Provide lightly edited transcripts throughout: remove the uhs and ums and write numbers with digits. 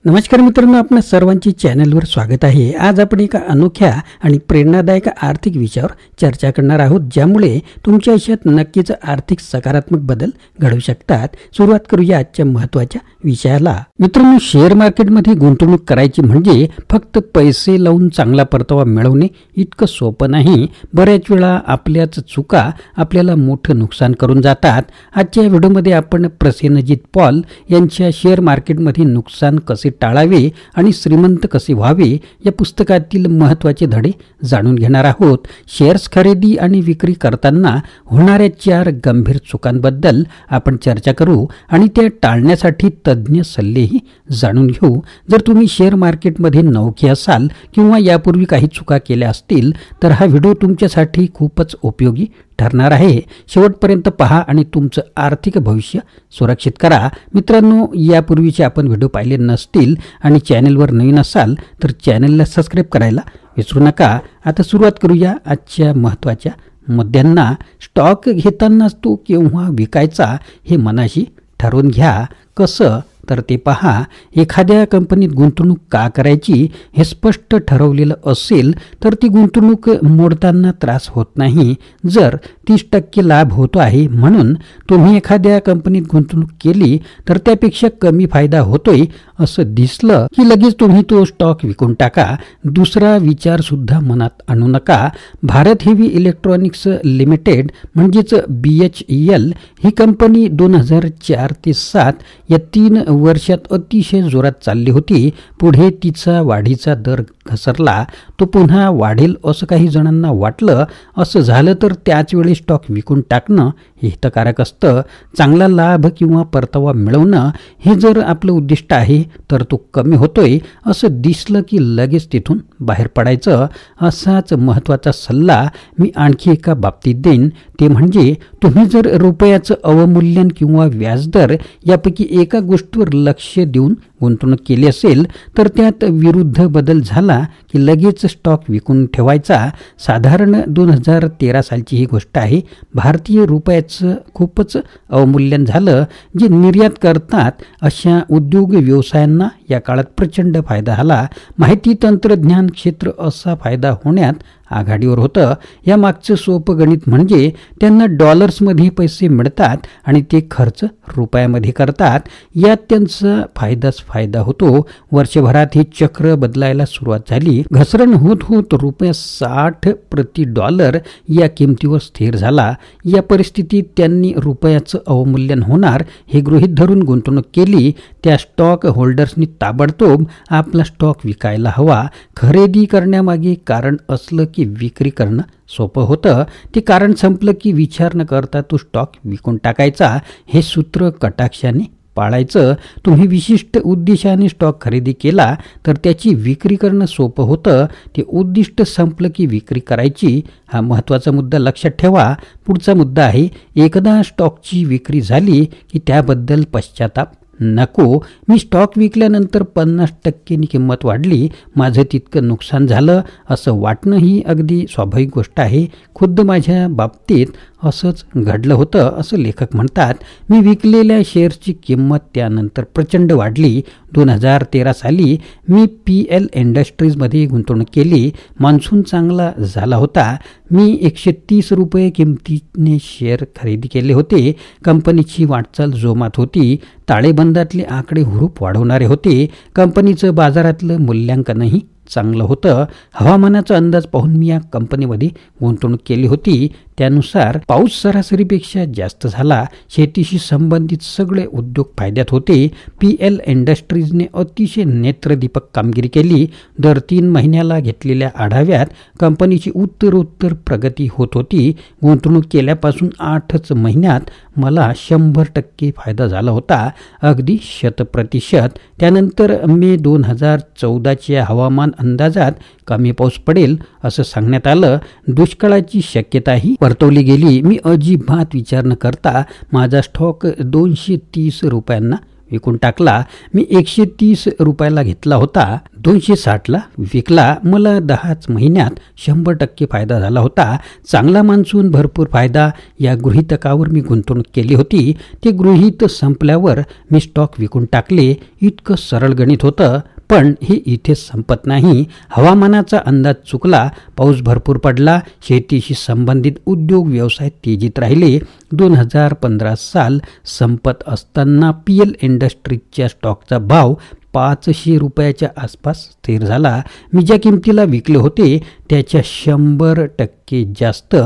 नमस्कार मित्रांनो, आपल्या सर्वांची चॅनलवर स्वागत आहे। आज आपण एका अनोख्या आणि प्रेरणादायक आर्थिक विषयावर चर्चा करणार आहोत, ज्यामुळे तुमच्या आयुष्यात नक्कीच आर्थिक सकारात्मक बदल घडू शकतात। सुरुवात करूया आजच्या महत्त्वाच्या विषयाला। मित्रांनो, शेअर मार्केटमध्ये गुंतवणूक करायची म्हणजे फक्त पैसे लावून चांगला परतावा मिळवणे इतकं सोपं नाही। बऱ्याच वेळा आपल्याच चुका आपल्याला मोठं नुकसान करून जातात। आजच्या व्हिडिओमध्ये आपण प्रसेनजीत पॉल यांच्या शेअर मार्केटमध्ये नुकसान कसे टाळावे आणि श्रीमंत कसे व्हावे या पुस्तकातील महत्त्वाचे धडे जाणून घेणार आहोत। शेअर्स खरेदी आणि विक्री करताना होणाऱ्या 4 गंभीर चुकांबद्दल आपण चर्चा करू आणि त्या टाळण्यासाठी तज्ञ सल्लेही जाणून घेऊ। जर तुम्ही शेअर मार्केटमध्ये नवखे असाल किंवा यापूर्वी काही चुका केल्या असतील तर हा व्हिडिओ तुमच्यासाठी खूपच उपयोगी ठरणार आहे। शेवटपर्यंत पहा आणि तुमचं आर्थिक भविष्य सुरक्षित करा। मित्रांनो, यापूर्वीचे आपण व्हिडिओ पाहिले नसतील आणि चॅनलवर नवीन असाल तर चॅनलला सबस्क्राइब करायला विसरू नका। आता सुरुवात करूया आजच्या महत्त्वाच्या मुद्द्यांना। स्टॉक घेतानाच तो केव्हा विकायचा हे मनाशी ठरवून घ्या। कसं तर ते पहा। एखाद्या कंपनीत गुंतवणूक का करायची हे स्पष्ट ठरवलेलं असेल तर ती गुंतवणूक मोडताना त्रास होत नाही। जर 30% लाभ होतो आहे म्हणून तुम्ही एखाद्या कंपनीत गुंतवणूक केली तर त्यापेक्षा कमी फायदा होतोय असं दिसलं की लगेच तुम्ही तो स्टॉक विकून टाका। दुसरा विचार सुद्धा मनात आणू नका। भारत हेवी इलेक्ट्रॉनिक्स लिमिटेड म्हणजेच BHEL ही कंपनी 2004 ते 7 या 3 वर्षात अतिशय जोरात चालली होती। पुढे तिचा वाढीचा दर घसरला। तो पुन्हा वाढेल असं काही जणांना वाटलं। असं झालं तर त्याच वेळी स्टॉक विकून टाकणं हितकारक असतं। चांगला लाभ किंवा परतावा मिळवणं हे जर आपलं उद्दिष्ट आहे तर तो कमी होतोय असं दिसलं की लगेच तिथून बाहेर पडायचं। असाच महत्त्वाचा सल्ला मी आणखी एका बाबतीत देईन, ते म्हणजे तुम्ही जर रुपयाचं अवमूल्यन किंवा व्याजदर यापैकी एका गोष्टीवर लक्ष देऊन गुंतवणूक केली असेल तर त्यात विरुद्ध बदल झाला की लगेच स्टॉक विकून ठेवायचा। साधारण 2013 सालची ही गोष्ट आहे। भारतीय रुपयाचं खूपच अवमूल्यन झालं। जे निर्यात करतात अशा उद्योग व्यवसायांना या काळात प्रचंड फायदा झाला। माहिती तंत्रज्ञान क्षेत्र असा फायदा होण्यात आघाडीवर होतं। या मागचं सोपं गणित म्हणजे त्यांना डॉलर्समध्ये पैसे मिळतात आणि ते खर्च रुपयामध्ये करतात। यात त्यांचा फायदाच फायदा होतो। वर्षभरात हे चक्र बदलायला सुरुवात झाली। घसरण होत होत रुपया 60 प्रति डॉलर या किमतीवर स्थिर झाला। या परिस्थितीत त्यांनी रुपयाचं अवमूल्यन होणार हे गृहीत धरून गुंतवणूक केली। त्या स्टॉक होल्डर्सनी ताबडतोब आपला स्टॉक विकायला हवा। खरेदी करण्यामागे कारण असलं की विक्री करणं सोपं होतं। ते कारण संपलं की विचार न करता तो स्टॉक विकून टाकायचा। हे सूत्र कटाक्षाने पाळायचं। तुम्ही विशिष्ट उद्देशाने स्टॉक खरेदी केला तर त्याची विक्री करणं सोपं होतं। ते उद्दिष्ट संपलं की विक्री करायची। हा महत्त्वाचा मुद्दा लक्षात ठेवा। पुढचा मुद्दा आहे, एकदा स्टॉकची विक्री झाली की त्याबद्दल पश्चाताप नको। मी स्टॉक विकल्यानंतर 50% किंमत वाढली, माझं तितकं नुकसान झालं असं वाटणं ही अगदी स्वाभाविक गोष्ट आहे। खुद्द माझ्या बाबतीत असंच घडलं होतं असं लेखक म्हणतात। मी विकलेल्या शेअर्सची किंमत त्यानंतर प्रचंड वाढली। 2013 साली मी PL इंडस्ट्रीजमध्ये गुंतवणूक केली। मान्सून चांगला झाला होता। मी 130 रुपये किमतीने शेअर खरेदी केले होते। कंपनीची वाटचाल जोमात होती। ताळेबंदातले आकडे हुरूप वाढवणारे होते। कंपनीचं बाजारातलं मूल्यांकनही चांगलं होतं। हवामानाचा अंदाज पाहून मी या कंपनीमध्ये गुंतवणूक केली होती। त्यानुसार पाऊस सरासरीपेक्षा जास्त झाला। शेतीशी संबंधित सगळे उद्योग फायद्यात होते। PL इंडस्ट्रीजने अतिशय नेत्रदीपक कामगिरी केली। दर 3 महिन्याला घेतलेल्या आढाव्यात कंपनीची उत्तरोत्तर प्रगती होत होती। गुंतवणूक केल्यापासून 8च महिन्यात मला 100% फायदा झाला होता, अगदी 100%। त्यानंतर मे 2014च्या हवामान अंदाजात कमी पाऊस पडेल असं सांगण्यात आलं। दुष्काळाची शक्यताही वर्तवली गेली। मी अजिबात विचार न करता माझा स्टॉक 230 रुपयांना विकून टाकला. मी 130 रुपयाला घेतला होता, 260ला विकला. मला 10च महिन्यात 100% फायदा झाला होता. चांगला मान्सून, भरपूर फायदा या गृहीतकावर मी गुंतवणूक केली होती. ते गृहीत संपल्यावर मी स्टॉक विकून टाकले. इतकं सरळ गणित होतं. पण हे इथे संपत नाही. हवामानाचा अंदाज चुकला, पाऊस भरपूर पडला, शेतीशी संबंधित उद्योग व्यवसाय तेजीत राहिले. 2015 साल संपत असताना PL इंडस्ट्रीजच्या स्टॉकचा भाव 500 रुपयाच्या आसपास स्थिर झाला. मी ज्या किमतीला विकले होते त्याच्या 100% जास्त,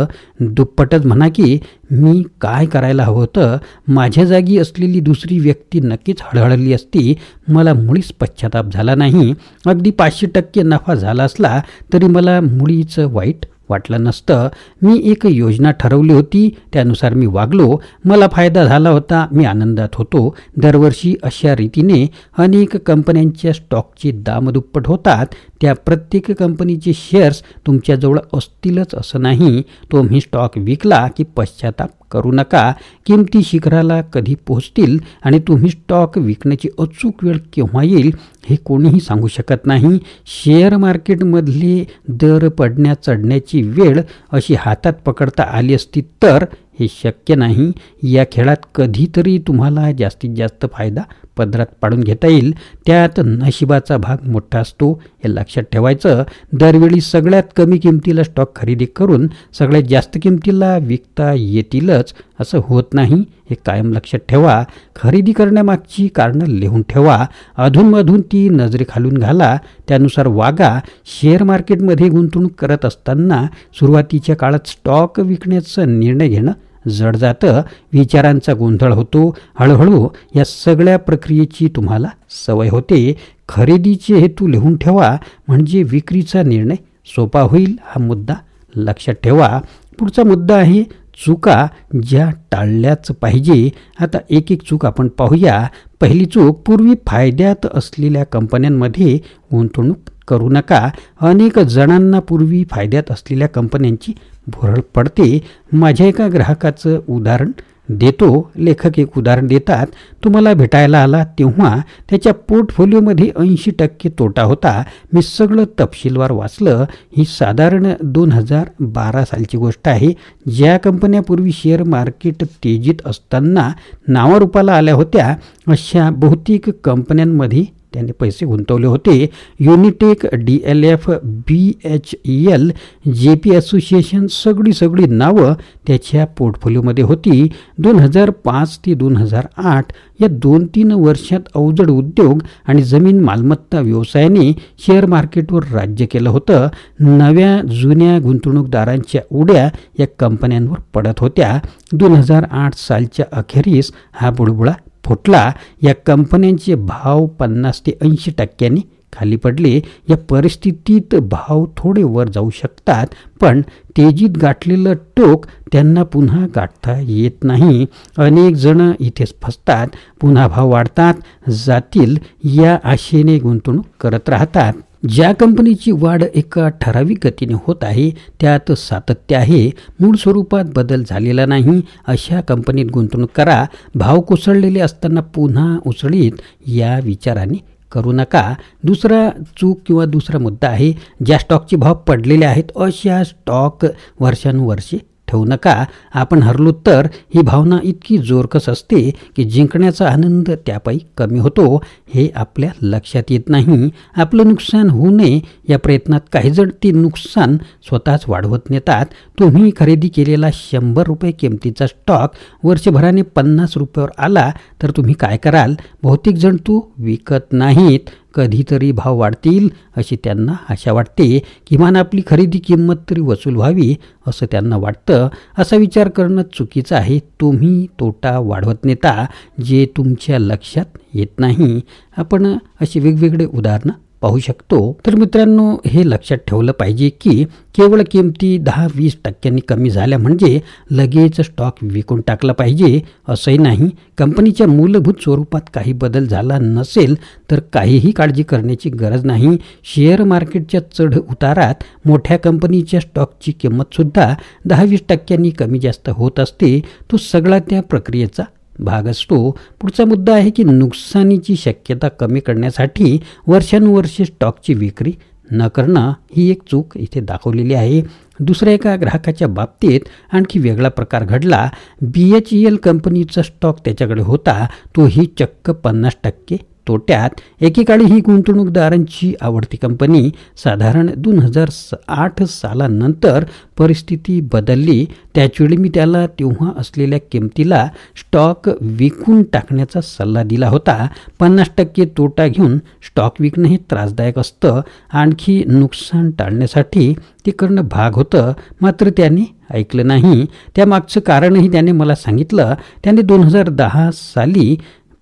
दुप्पटच म्हणा की. मी काय करायला हवं होतं? माझ्या जागी असलेली दुसरी व्यक्ती नक्कीच हळहळली असती. मला मुळीच पश्चाताप झाला नाही. अगदी 500% नफा झाला असला तरी मला मुळीच वाईट वाटलं नसतं. मी एक योजना ठरवली होती, त्यानुसार मी वागलो. मला फायदा झाला होता, मी आनंदात होतो. दरवर्षी अशा रीतीने अनेक कंपन्यांच्या स्टॉकचे दाम दुप्पट होतात. त्या प्रत्येक कंपनीचे शेअर्स तुमच्याजवळ असतीलच असं नाही. तुम्ही स्टॉक विकला की पश्चाताप करू नका. किमती शिखराला कधी पोहोचतील आणि तुम्ही स्टॉक विकण्याची अचूक वेळ केव्हा येईल हे कोणीही सांगू शकत नाही. शेअर मार्केटमधली दर पडण्या चढण्याची वेळ अशी हातात पकडता आली असती तर हे शक्य नाही. या खेळात कधीतरी तुम्हाला जास्तीत जास्त फायदा पदरात पाडून घेता येईल. त्यात नशिबाचा भाग मोठा असतो, हे लक्षात ठेवायचं. दरवेळी सगळ्यात कमी किमतीला स्टॉक खरेदी करून सगळ्यात जास्त किमतीला विकता येतीलच असं होत नाही, हे कायम लक्षात ठेवा. खरेदी करण्यामागची कारणं लिहून ठेवा. अधूनमधून ती नजरेखालून घाला, त्यानुसार वागा. शेअर मार्केटमध्ये गुंतवणूक करत असताना सुरुवातीच्या काळात स्टॉक विकण्याचा निर्णय घेणं जड जातं. विचारांचा गोंधळ होतो. हळूहळू या सगळ्या प्रक्रियेची तुम्हाला सवय होते. खरेदीचे हेतू लिहून ठेवा, म्हणजे विक्रीचा निर्णय सोपा होईल. हा मुद्दा लक्षात ठेवा. पुढचा मुद्दा आहे चुका ज्या टाळल्याच पाहिजे. आता एक एक चूक आपण पाहूया. पहिली चूक, पूर्वी फायद्यात असलेल्या कंपन्यांमध्ये गुंतवणूक करू नका. अनेक जणांना पूर्वी फायद्यात असलेल्या कंपन्यांची भुरळ पडते. माझ्या एका ग्राहकाचं उदाहरण देतो. लेखक एक उदाहरण देतात. तुम्हाला भेटायला आला तेव्हा त्याच्या पोर्टफोलिओमध्ये 80% तोटा होता. मी सगळं तपशीलवार वाचलं. ही साधारण 2012 सालची गोष्ट आहे. ज्या कंपन्या पूर्वी शेअर मार्केट तेजीत असताना नावारूपाला आल्या होत्या अशा बहुतेक कंपन्यांमध्ये त्याने पैसे गुंतवले होते. युनिटेक, DLF, BHEL, JP असोसिएशन, सगळी नावं त्याच्या पोर्टफोलिओमध्ये होती. 2005 ते 2008 या 2-3 वर्षात अवजड उद्योग आणि जमीन मालमत्ता व्यवसायाने शेअर मार्केटवर राज्य केलं होतं. नव्या जुन्या गुंतवणूकदारांच्या उड्या या कंपन्यांवर पडत होत्या. 2008 सालच्या अखेरीस हा बुडबुडा फुटला. या कंपन्यांचे भाव 50 ते 80% खाली पडले. या परिस्थितीत भाव थोडे वर जाऊ शकतात, पण तेजीत गाठलेलं टोक त्यांना पुन्हा गाठता येत नाही. अनेक जण इथेच फसतात. पुन्हा भाव वाढतात जातील या आशेने गुंतवणूक करत राहतात. ज्या कंपनीची वाढ एका ठराविक गतीने होत आहे, त्यात सातत्य आहे, मूळ स्वरूपात बदल झालेला नाही, अशा कंपनीत गुंतवणूक करा. भाव कोसळलेले असताना पुन्हा उसळीत या विचाराने करू नका. दुसरा चूक किंवा दुसरा मुद्दा आहे, ज्या स्टॉकचे भाव पडलेले आहेत अशा स्टॉक वर्षानुवर्षे ठेवू नका. आपण हरलो तर ही भावना इतकी जोरकस असते की जिंकण्याचा आनंद त्यापायी कमी होतो. हे आपल्या लक्षात येत नाही. आपलं नुकसान होऊ नये या प्रयत्नात काही जण ते नुकसान स्वतःच वाढवत नेतात. तुम्ही खरेदी केलेला 100 रुपये किमतीचा स्टॉक वर्षभराने 50 रुपयावर आला तर तुम्ही काय कराल? बहुतेक जण तो विकत नाहीत. कधीतरी भाव वाढतील अशी त्यांना आशा वाटते. किमान आपली खरेदी किंमत तरी वसूल व्हावी असं त्यांना वाटतं. असा विचार करणं चुकीचं आहे. तुम्ही तोटा वाढवत नेता जे तुमच्या लक्षात येत नाही. आपण अशी वेगवेगळे उदाहरणं पाहू शकतो. तर मित्रांनो, हे लक्षात ठेवलं पाहिजे की केवळ किमती 10-20% कमी झाल्या म्हणजे लगेच स्टॉक विकून टाकला पाहिजे असंही नाही. कंपनीच्या मूलभूत स्वरूपात काही बदल झाला नसेल तर काहीही काळजी करण्याची गरज नाही. शेअर मार्केटच्या चढ उतारात मोठ्या कंपनीच्या स्टॉकची किंमतसुद्धा 10-20% कमी जास्त होत असते. तो सगळा त्या प्रक्रियेचा भाग असतो. पुढचा मुद्दा आहे की नुकसानीची शक्यता कमी करण्यासाठी वर्षानुवर्षे स्टॉकची विक्री न करणं ही एक चूक इथे दाखवलेली आहे. दुसऱ्या एका ग्राहकाच्या बाबतीत आणखी वेगळा प्रकार घडला. BHEL कंपनीचा स्टॉक त्याच्याकडे होता, तोही चक्क 50% तोट्यात. एकेकाळी ही गुंतवणूकदारांची आवडती कंपनी. साधारण 2008 सालानंतर परिस्थिती बदलली. त्याचवेळी मी त्याला तेव्हा असलेल्या किमतीला स्टॉक विकून टाकण्याचा सल्ला दिला होता. 50% तोटा घेऊन स्टॉक विकणं हे त्रासदायक असतं. आणखी नुकसान टाळण्यासाठी ते करणं भाग होतं, मात्र त्याने ऐकलं नाही. त्यामागचं कारणही त्याने मला सांगितलं. त्याने 2010 साली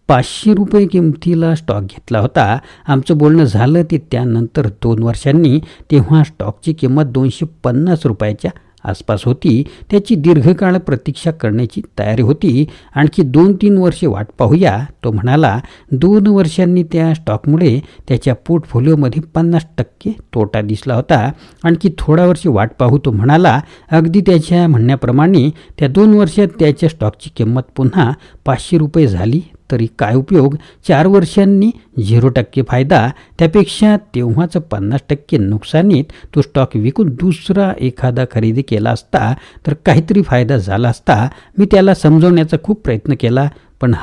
500 रुपये किमतीला स्टॉक घेतला होता. आमचं बोलणं झालं ते त्यानंतर 2 वर्षांनी. तेव्हा स्टॉकची किंमत 250 रुपयाच्या आसपास होती. त्याची दीर्घकाळ प्रतीक्षा करण्याची तयारी होती. आणखी 2-3 वर्षे वाट पाहूया, तो म्हणाला. 2 वर्षांनी त्या स्टॉकमुळे त्याच्या पोर्टफोलिओमध्ये 50% तोटा दिसला होता. आणखी थोडा वर्षे वाट पाहू, तो म्हणाला. अगदी त्याच्या म्हणण्याप्रमाणे त्या 2 वर्षात त्याच्या स्टॉकची किंमत पुन्हा 500 रुपये झाली. तरी काय उपयोग? 4 वर्षांनी 0% फायदा. त्यापेक्षा तेव्हाच 50% नुकसानीत तो स्टॉक विकून दुसरा एखादा खरेदी केला असता तर काहीतरी फायदा झाला असता. मी त्याला समजवण्याचा खूप प्रयत्न केला, पण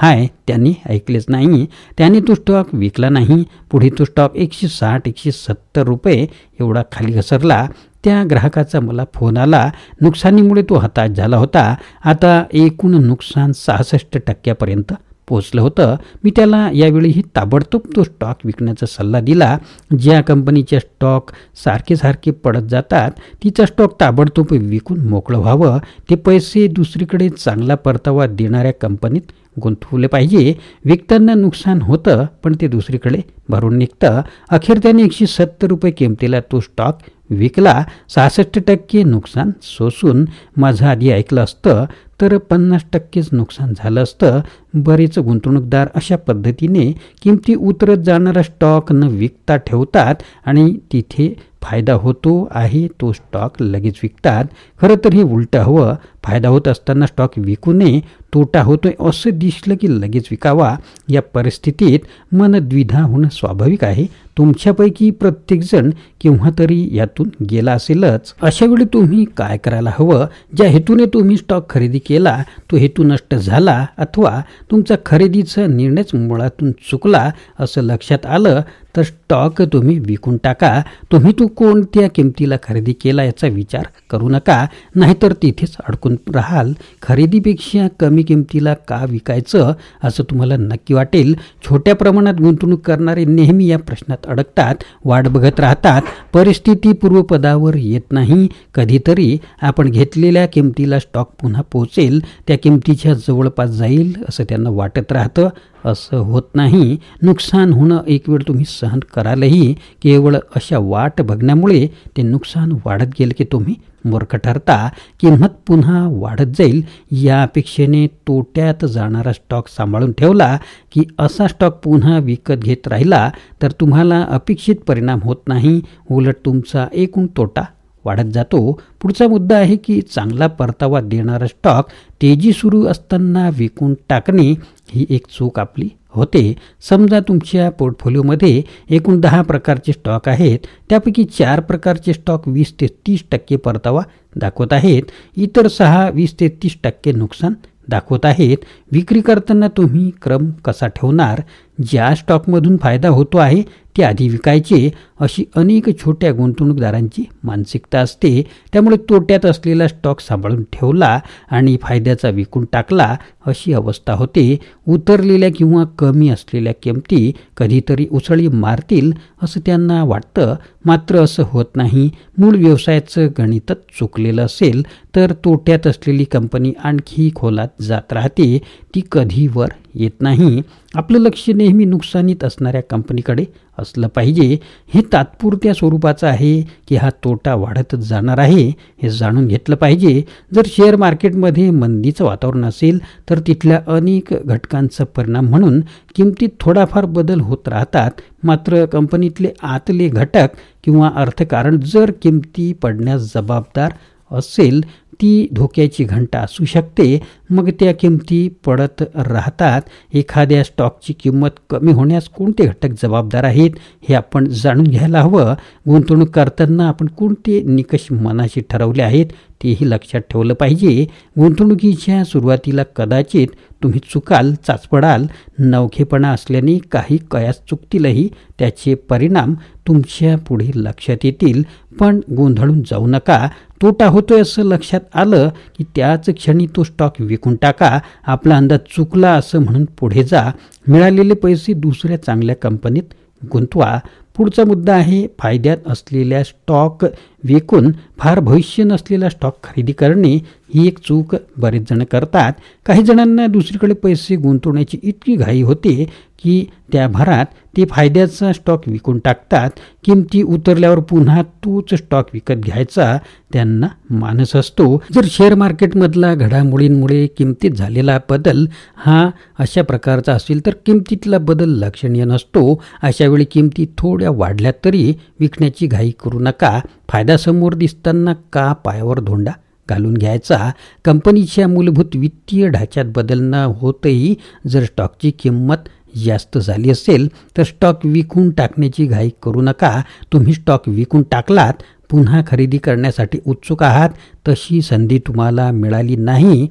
त्यांनी ऐकलेच नाही. त्याने तो स्टॉक विकला नाही. पुढे तो स्टॉक 160-170 रुपये एवढा खाली घसरला. त्या ग्राहकाचा मला फोन आला. नुकसानीमुळे तो हताश झाला होता. आता एकूण नुकसान 66% पोचलं होतं. मी त्याला यावेळीही ताबडतोब तो स्टॉक विकण्याचा सल्ला दिला. ज्या कंपनीचे स्टॉक सारखे पडत जातात तिचा स्टॉक ताबडतोब विकून मोकळं व्हावं. ते पैसे दुसरीकडे चांगला परतावा देणाऱ्या कंपनीत गुंतवले पाहिजे. विकताना नुकसान होतं, पण ते दुसरीकडे भरून निघतं. अखेर त्याने 170 रुपये किमतीला तो स्टॉक विकला. 66% नुकसान सोसून. माझं आधी ऐकलं असतं तर 50%च नुकसान झालं असतं. बरेच गुंतवणूकदार अशा पद्धतीने किमती उतरत जाणारा स्टॉक न विकता ठेवतात आणि तिथे फायदा होतो आहे तो स्टॉक लगेच विकतात. खरं तर हे उलटं हवं. फायदा होत असताना स्टॉक विकू नये. तोटा होतोय असं दिसलं की लगेच विकावा. या परिस्थितीत मन द्विधा होणं स्वाभाविक आहे. तुमच्यापैकी प्रत्येकजण केव्हा तरी यातून गेला असेलच. अशा वेळी तुम्ही काय करायला हवं? ज्या हेतूने तुम्ही स्टॉक खरेदी केला तो हेतू नष्ट झाला अथवा तुमचा खरेदीचा निर्णयच मुळातून चुकला असं लक्षात आलं तर स्टॉक तुम्ही विकून टाका. तुम्ही तो कोणत्या किमतीला खरेदी केला याचा विचार करू नका, नाहीतर तिथेच अडकून राहाल. खरेदीपेक्षा कमी किमतीला का विकायचं असं तुम्हाला नक्की वाटेल. छोट्या प्रमाणात गुंतवणूक करणारे नेहमी या प्रश्नात अडकतात. वाट बघत राहतात. परिस्थिती पूर्वपदावर येत नाही. कधीतरी आपण घेतलेल्या किमतीला स्टॉक पुन्हा पोहोचेल, त्या किमतीच्या जवळपास जाईल असं त्यांना वाटत राहतं. असं होत नाही. नुकसान होणं एक वेळ तुम्ही सहन करालही. केवळ अशा वाट बघण्यामुळे ते नुकसान वाढत गेलं की तुम्ही मूर्ख ठरता. किंमत पुन्हा वाढत जाईल या अपेक्षेने तोट्यात जाणारा स्टॉक सांभाळून ठेवला की असा स्टॉक पुन्हा विकत घेत राहिला तर तुम्हाला अपेक्षित परिणाम होत नाही. उलट तुमचा एकूण तोटा वाढत जातो. पुढचा मुद्दा आहे की चांगला परतावा देणारा स्टॉक तेजी सुरू असताना विकून टाकणे ही एक चूक आपली होते. समजा तुमच्या पोर्टफोलिओमध्ये एकूण 10 प्रकारचे स्टॉक आहेत. त्यापैकी 4 प्रकारचे स्टॉक 20 ते 30% परतावा दाखवत आहेत. इतर 6 20 ते 30% नुकसान दाखवत आहेत. विक्री करताना तुम्ही क्रम कसा ठेवणार? ज्या स्टॉकमधून फायदा होतो आहे ते आधी विकायचे अशी अनेक छोट्या गुंतवणूकदारांची मानसिकता असते. त्यामुळे तोट्यात असलेला स्टॉक सांभाळून ठेवला आणि फायद्याचा विकून टाकला अशी अवस्था होते. उतरलेल्या किंवा कमी असलेल्या किमती कधीतरी उसळी मारतील असं त्यांना वाटतं, मात्र असं होत नाही. मूळ व्यवसायाचं गणितच चुकलेलं असेल तर तोट्यात असलेली कंपनी आणखी खोलात जात राहते. ती कधी वर येत नाही. आपलं लक्ष नेहमी नुकसानीत असणाऱ्या कंपनीकडे असलं पाहिजे. हे तात्पुरत्या स्वरूपाचं आहे की हा तोटा वाढतच जाणार आहे हे जाणून घेतलं पाहिजे. जर शेअर मार्केटमध्ये मंदीचं वातावरण असेल तर तिथल्या अनेक घटकांचा परिणाम म्हणून किमतीत थोडाफार बदल होत राहतात. मात्र कंपनीतले आतले घटक किंवा अर्थकारण जर किमती पडण्यास जबाबदार असेल ती धोक्याची घंटा असू शकते. मग त्या किमती पडत राहतात. एखाद्या स्टॉकची किंमत कमी होण्यास कोणते घटक जबाबदार आहेत हे आपण जाणून घ्यायला हवं. गुंतवणूक करताना आपण कोणते निकष मनाशी ठरवले आहेत तेही लक्षात ठेवलं पाहिजे. गुंतवणुकीच्या सुरुवातीला कदाचित तुम्ही चुकाल, चाचपडाल. नवखेपणा असल्याने काही कयास चुकतीलही. त्याचे परिणाम तुमच्या पुढे लक्षात येतील. पण गोंधळून जाऊ नका. तोटा होतोय असं लक्षात आलं की त्याच क्षणी तो स्टॉक विकून टाका. आपला अंदाज चुकला असं म्हणून पुढे जा. मिळालेले पैसे दुसऱ्या चांगल्या कंपनीत गुंतवा. पुढचा मुद्दा आहे फायद्यात असलेल्या स्टॉक विकून फार भविष्य नसलेला स्टॉक खरेदी करणे. ही एक चूक बरेच जण करतात. काही जणांना दुसरीकडे पैसे गुंतवण्याची इतकी घाई होते की त्या भरात ते फायद्याचा स्टॉक विकून टाकतात. किमती उतरल्यावर पुन्हा तोच स्टॉक विकत घ्यायचा त्यांना मानस असतो. जर शेअर मार्केटमधला घडामोडींमुळे किमतीत झालेला बदल हा अशा प्रकारचा असेल तर किमतीतला बदल लक्षणीय नसतो. अशावेळी किमती थोड्या वाढल्या तरी विकण्याची घाई करू नका. फायदा समोर दिसताना का पायावर धोंडा घालून घ्यायचा. कंपनीच्या मूलभूत वित्तीय ढाच्यात बदल न होतही जर स्टॉकची किंमत जास्त झाली असेल तर स्टॉक विकून टाकण्याची घाई करू नका. तुम्ही स्टॉक विकून टाकलात, पुन्हा खरेदी करण्यासाठी उत्सुक आहात, तशी संधी तुम्हाला मिळाली नाही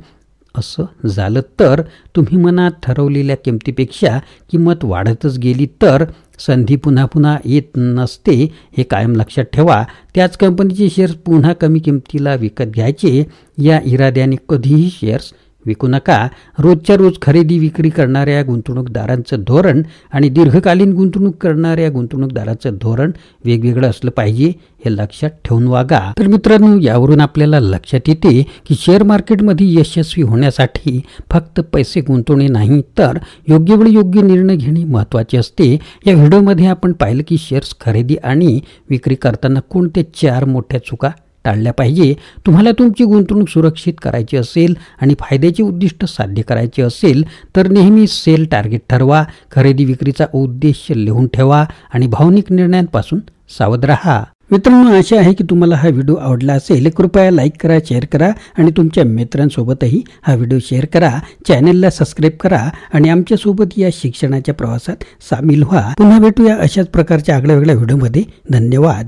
असं झालं तर तुम्ही मनात ठरवलेल्या किमतीपेक्षा किंमत वाढतच गेली तर संधी पुन्हा पुन्हा येत नसते हे कायम लक्षात ठेवा. त्याच कंपनीचे शेअर्स पुन्हा कमी किमतीला विकत घ्यायचे या इराद्याने कधीही शेअर्स विकू नका. रोजच्या रोज खरेदी विक्री करणाऱ्या गुंतवणूकदारांचं धोरण आणि दीर्घकालीन गुंतवणूक करणाऱ्या गुंतवणूकदारांचं धोरण वेगवेगळं असलं पाहिजे हे लक्षात ठेवून वागा. तर मित्रांनो, यावरून आपल्याला लक्षात येते की शेअर मार्केटमध्ये यशस्वी होण्यासाठी फक्त पैसे गुंतवणे नाही तर योग्य वेळी योग्य निर्णय घेणे महत्त्वाचे असते. या व्हिडिओमध्ये आपण पाहिलं की शेअर्स खरेदी आणि विक्री करताना कोणत्या 4 मोठ्या चुका टाळल्या पाहिजे. तुम्हाला तुमची गुंतवणूक सुरक्षित करायची असेल आणि फायद्याचे उद्दिष्ट साध्य करायचे असेल तर नेहमी सेल टार्गेट ठरवा. खरेदी विक्रीचा उद्देश लिहून ठेवा आणि भावनिक निर्णयांपासून सावध राहा. मित्रांनो, आशा आहे की तुम्हाला हा व्हिडिओ आवडला असेल. कृपया लाईक करा, शेअर करा आणि तुमच्या मित्रांसोबतही हा व्हिडिओ शेअर करा. चॅनलला सबस्क्राईब करा आणि आमच्यासोबत या शिक्षणाच्या प्रवासात सामील व्हा. पुन्हा भेटूया अशाच प्रकारच्या आगळ्या वेगळ्या व्हिडिओमध्ये. धन्यवाद.